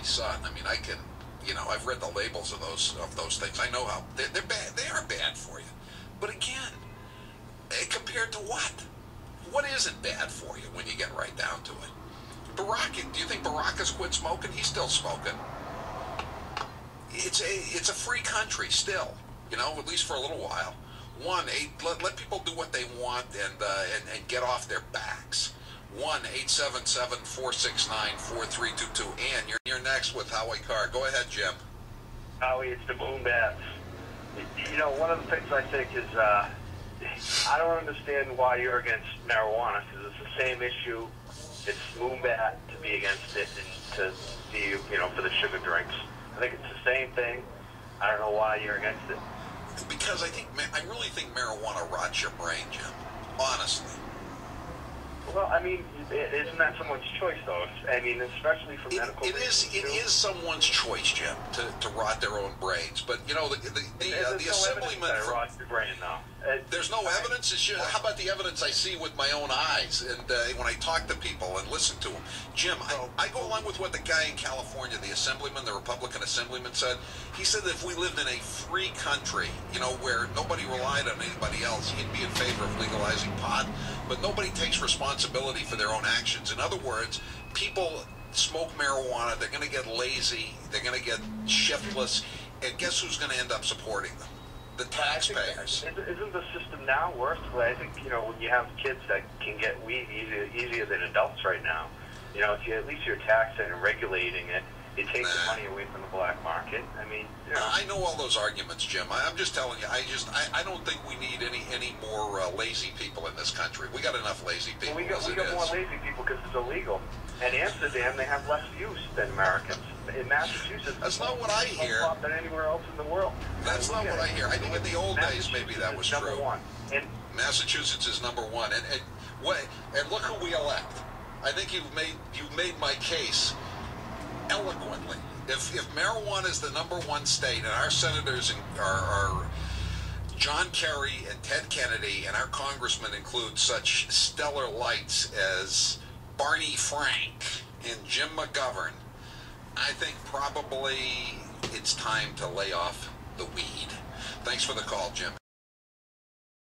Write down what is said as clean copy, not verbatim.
son. I mean, I can, I've read the labels of those things. I know how they're bad. They are bad for you. But again, compared to what? What isn't bad for you when you get right down to it? Barack, do you think Barack has quit smoking? He's still smoking. It's a free country still, at least for a little while. Let people do what they want and get off their backs. 1-877-469-4322. And you're next with Howie Carr. Go ahead, Jim. Howie, it's the boom bats. One of the things I think is I don't understand why you're against marijuana, because it's the same issue. It's boom bat to be against it and to be, for the sugar drinks. I think it's the same thing. I don't know why you're against it. Because I really think marijuana rots your brain, Jim. Honestly. Well, I mean, isn't that someone's choice, though? I mean, especially for medical reasons. It is someone's choice, Jim, to rot their own brains. But, the assemblyman... There's no rots your brain, though. There's no evidence? How about the evidence I see with my own eyes and when I talk to people and listen to them? Jim, I go along with what the guy in California, the assemblyman, the Republican assemblyman said. He said that if we lived in a free country, where nobody relied on anybody else, he'd be in favor of legalizing pot, but nobody takes responsibility for their own actions. In other words, people smoke marijuana, they're going to get lazy, they're going to get shiftless, and guess who's going to end up supporting them? The taxpayers. Isn't the system now worse? I think, when you have kids that can get weed easier than adults right now, if you at least you're taxing and regulating it, you take the money away from the black market. I mean, I know all those arguments, Jim. I'm just telling you, I don't think we need any more lazy people in this country. We got enough lazy people. Well, we got more lazy people because it's illegal. In Amsterdam, they have less use than Americans. In Massachusetts, that's not what I hear. More than anywhere else in the world. That's not what I hear. I think in the old days maybe that was true. Number one. Massachusetts is number one, and look who we elect. I think you've made my case eloquently. If marijuana is the number one state, and our senators are John Kerry and Ted Kennedy, and our congressmen include such stellar lights as Barney Frank and Jim McGovern, I think probably it's time to lay off the weed. Thanks for the call, Jim.